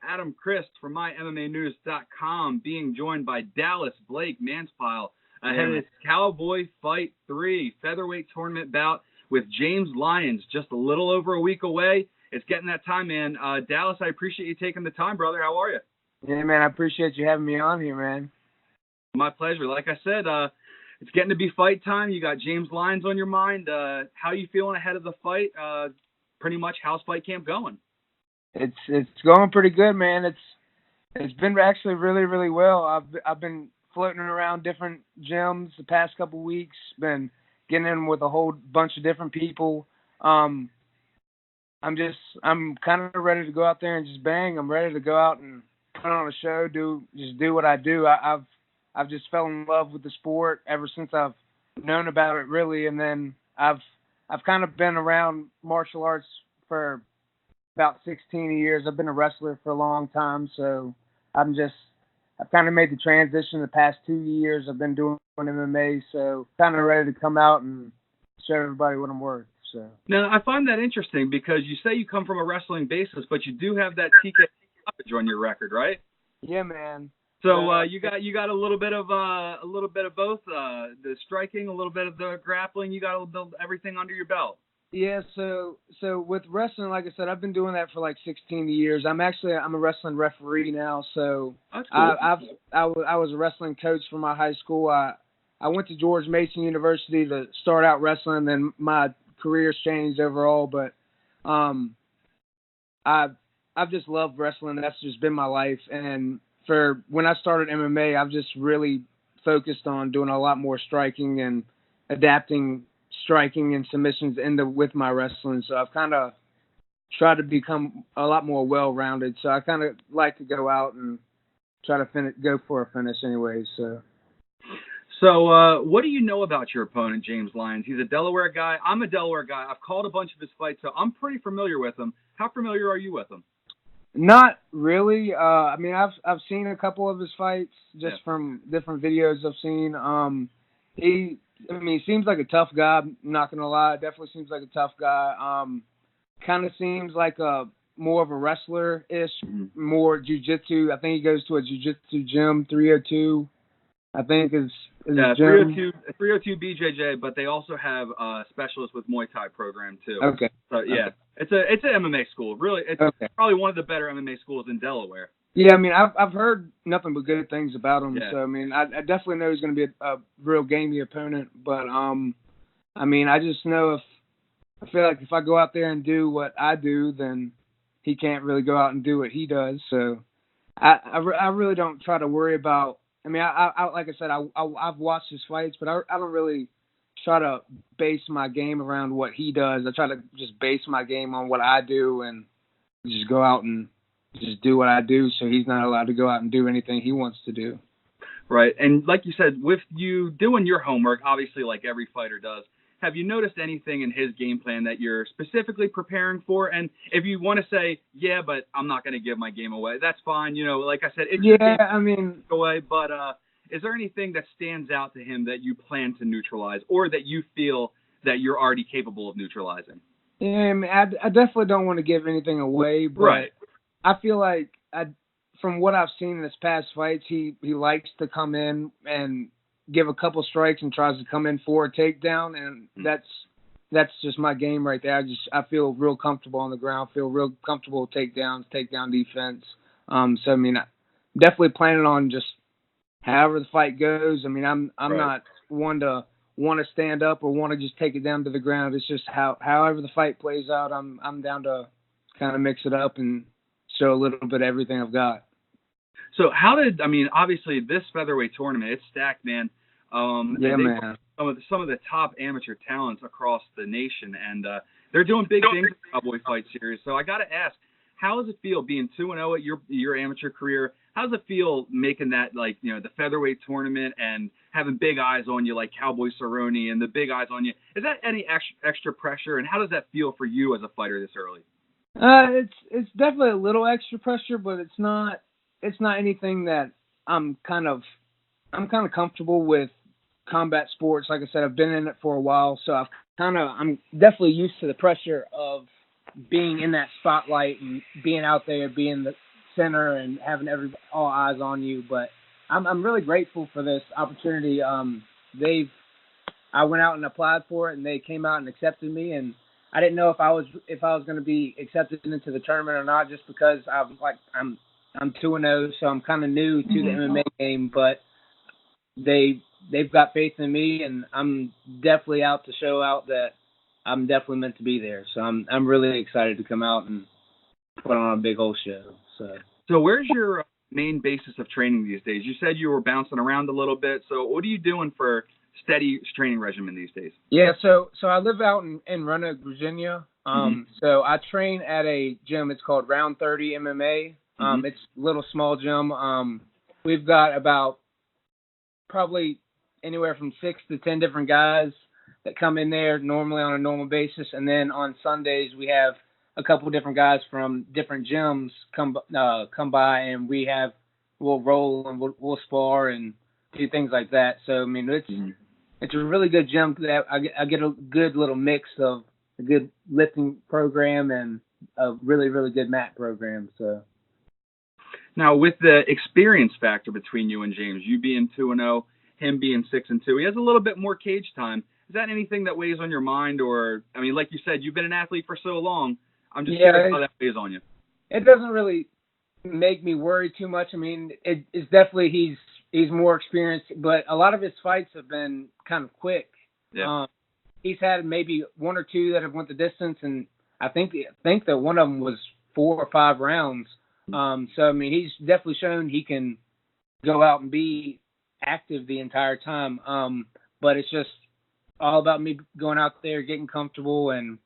Adam Christ from MyMMAnews.com, being joined by Dallas Blake Manspile ahead of this Cowboy Fight 3 featherweight tournament bout with James Lyons, just a little over a week away. It's getting that time, man. Dallas, I appreciate you taking the time, brother. How are you? Yeah, man, I appreciate you having me on here, man. My pleasure. Like I said, it's getting to be fight time. You got James Lyons on your mind. How are you feeling ahead of the fight? Pretty much how's fight camp going? It's going pretty good, man. It's been actually really well. I've been floating around different gyms the past couple weeks. Been getting in with a whole bunch of different people. I'm kind of ready to go out there and just bang. I'm ready to go out and put on a show, do what I do. I've just fell in love with the sport ever since I've known about it, really. And then I've kind of been around martial arts for about 16 years. I've been a wrestler for a long time, so I've kind of made the transition the past 2 years. I've been doing MMA, so kind of ready to come out and show everybody what I'm worth. So now I find that interesting because you say you come from a wrestling basis, but you do have that TK stoppage on your record, right? Yeah, man. So you got a little bit of both, the striking, a little bit of the grappling. You got everything under your belt. Yeah, so with wrestling, like I said, I've been doing that for like 16 years. I'm a wrestling referee now, so that's cool. I was a wrestling coach for my high school. I went to George Mason University to start out wrestling, then my career's changed overall, but I've just loved wrestling. That's just been my life, and for when I started MMA, I've just really focused on doing a lot more striking and adapting striking and submissions with my wrestling. So I've kind of tried to become a lot more well-rounded. So I kind of like to go out and try to go for a finish anyways. So what do you know about your opponent, James Lyons? He's a Delaware guy. I'm a Delaware guy. I've called a bunch of his fights, so I'm pretty familiar with him. How familiar are you with him? Not really. I mean, I've seen a couple of his fights just from different videos I've seen. He seems like a tough guy. I'm not gonna lie. Definitely seems like a tough guy. Kind of seems like more of a wrestler-ish, more jiu-jitsu. I think he goes to a jiu-jitsu gym, 302. I think is his gym. 302 BJJ, but they also have specialists with Muay Thai program too. Okay. So yeah, it's an MMA school. Really, it's probably one of the better MMA schools in Delaware. Yeah, I mean, I've heard nothing but good things about him. Yeah. So I mean, I definitely know he's going to be a real gamey opponent. But I mean, I just know I feel like if I go out there and do what I do, then he can't really go out and do what he does. So I really don't try to worry about. I mean, I like I said, I've watched his fights, but I don't really try to base my game around what he does. I try to just base my game on what I do and just go out and just do what I do, so he's not allowed to go out and do anything he wants to do. Right, and like you said, with you doing your homework, obviously like every fighter does, have you noticed anything in his game plan that you're specifically preparing for? And if you want to say, yeah, but I'm not going to give my game away, that's fine. You know, like I said, it's away. But is there anything that stands out to him that you plan to neutralize, or that you feel that you're already capable of neutralizing? Yeah, I mean, I definitely don't want to give anything away, but right. I feel like from what I've seen in his past fights, he likes to come in and give a couple strikes and tries to come in for a takedown, and that's just my game right there. I feel real comfortable on the ground, feel real comfortable with takedowns, takedown defense. So I mean, I'm definitely planning on just however the fight goes. I mean, I'm not one to want to stand up or want to just take it down to the ground. It's just however the fight plays out, I'm down to kind of mix it up and show a little bit of everything I've got. So obviously this featherweight tournament, it's stacked, man. Man. Some of the top amateur talents across the nation, and they're doing big things in the Cowboy Fight Series. So I got to ask, how does it feel being 2-0 at your amateur career? How does it feel making that, like, you know, the featherweight tournament and having big eyes on you like Cowboy Cerrone and the big eyes on you? Is that any extra pressure, and how does that feel for you as a fighter this early? It's definitely a little extra pressure, but it's not anything that I'm kind of comfortable with combat sports. Like I said, I've been in it for a while, so I'm definitely used to the pressure of being in that spotlight and being out there, being center and having all eyes on you. But I'm really grateful for this opportunity. I went out and applied for it, and they came out and accepted me. And I didn't know if I was going to be accepted into the tournament or not, just because I'm 2-0, so I'm kind of new to the MMA game. But they've got faith in me, and I'm definitely out to show out that I'm definitely meant to be there. So I'm really excited to come out and put on a big old show. So where's your main basis of training these days? You said you were bouncing around a little bit. So what are you doing for steady training regimen these days? Yeah, so I live out in Roanoke, Virginia. So I train at a gym. It's called Round 30 MMA. It's a little small gym. We've got about probably anywhere from 6 to 10 different guys that come in there normally on a normal basis, and then on Sundays we have a couple different guys from different gyms come by, and we'll roll and we'll spar and do things like that. So I mean, it's a really good gym that I get a good little mix of a good lifting program and a really, really good mat program. So now, with the experience factor between you and James, you being 2-0, him being 6-2, he has a little bit more cage time. Is that anything that weighs on your mind? Or, I mean, like you said, you've been an athlete for so long. I'm just curious how that weighs on you. It doesn't really make me worry too much. I mean, it's definitely he's more experienced, but a lot of his fights have been kind of quick. Yeah. He's had maybe 1 or 2 that have went the distance, and I think that one of them was 4 or 5 rounds. So I mean, he's definitely shown he can go out and be active the entire time. But it's just all about me going out there, getting comfortable, and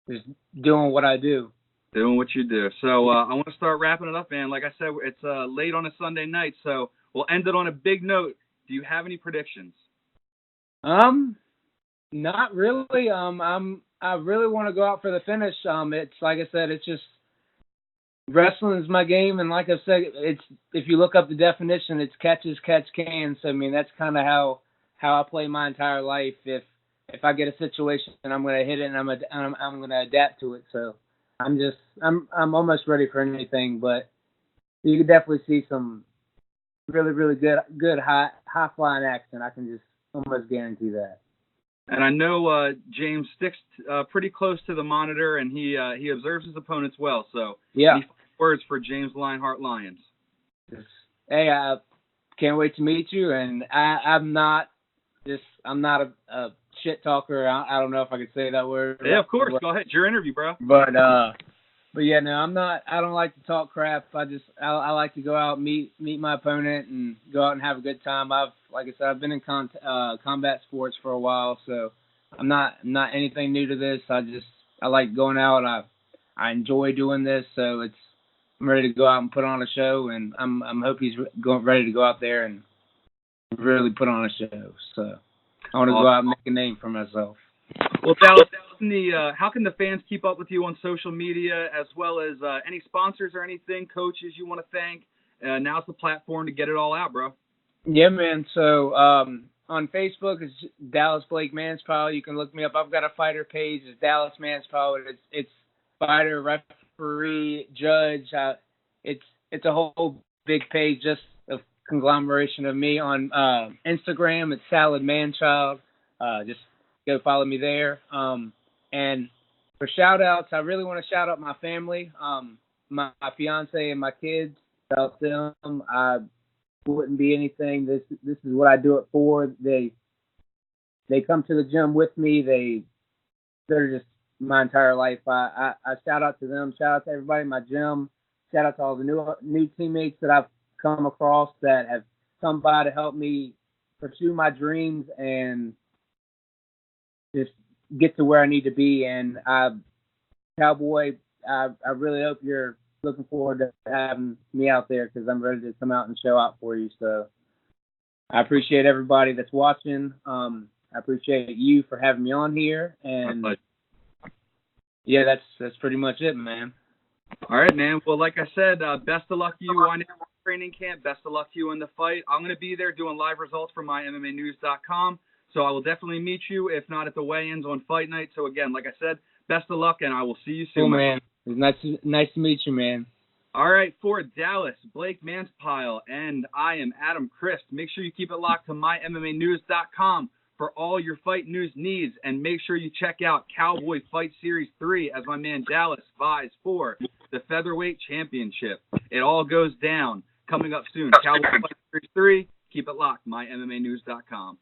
just doing what I do. Doing what you do. So I want to start wrapping it up, man. Like I said, it's late on a Sunday night, so we'll end it on a big note. Do you have any predictions? Not really. I really want to go out for the finish. It's like I said, it's just wrestling is my game, and like I said, it's if you look up the definition, it's catch as catch can. So I mean, that's kind of how I play my entire life. If I get a situation, I'm going to hit it, and I'm going to adapt to it. So I'm almost ready for anything, but you can definitely see some really, really good high flying action. I can just almost guarantee that. And I know James sticks pretty close to the monitor, and he observes his opponents well. So yeah. Any words for James Lionheart Lyons? Hey, I can't wait to meet you. And I'm not a shit talker. I don't know if I could say that word. Yeah, of course. Go ahead. It's your interview, bro. But yeah, no, I'm not. I don't like to talk crap. I like to go out, meet my opponent, and go out and have a good time. Like I said, I've been in combat sports for a while, so I'm not anything new to this. I like going out. I enjoy doing this, so I'm ready to go out and put on a show, and I'm hope he's ready to go out there and really put on a show. So I want to go out and make a name for myself. Well, Dallas, how can the fans keep up with you on social media, as well as any sponsors or anything, coaches you want to thank? Now's the platform to get it all out, bro. Yeah, man. So on Facebook, it's Dallas Blake Manspile. You can look me up. I've got a fighter page. It's Dallas Manspile. It's fighter, referee, judge. It's a whole big page, just a conglomeration of me. On Instagram, it's Salad Manchild. Just go follow me there. And for shout-outs, I really want to shout out my family, my fiance and my kids. Without them, I wouldn't be anything. This is what I do it for. They come to the gym with me. They're just my entire life. I shout out to them. Shout out to everybody in my gym. Shout out to all the new teammates that I've come across that have come by to help me pursue my dreams and just get to where I need to be. And Cowboy, I really hope you're looking forward to having me out there, because I'm ready to come out and show out for you. So I appreciate everybody that's watching. I appreciate you for having me on here. And yeah, that's pretty much it, man. All right, man. Well, like I said, best of luck to you on training camp. Best of luck to you in the fight. I'm going to be there doing live results for mymmanews.com. So I will definitely meet you, if not at the weigh-ins on fight night. So again, like I said, best of luck, and I will see you soon. Cool, man. It's nice to meet you, man. All right, for Dallas, Blake Manspile, and I am Adam Christ. Make sure you keep it locked to mymmanews.com for all your fight news needs, and make sure you check out Cowboy Fight Series 3 as my man Dallas vies for the Featherweight Championship. It all goes down coming up soon. Cowboy Fight Series 3, keep it locked, mymmanews.com.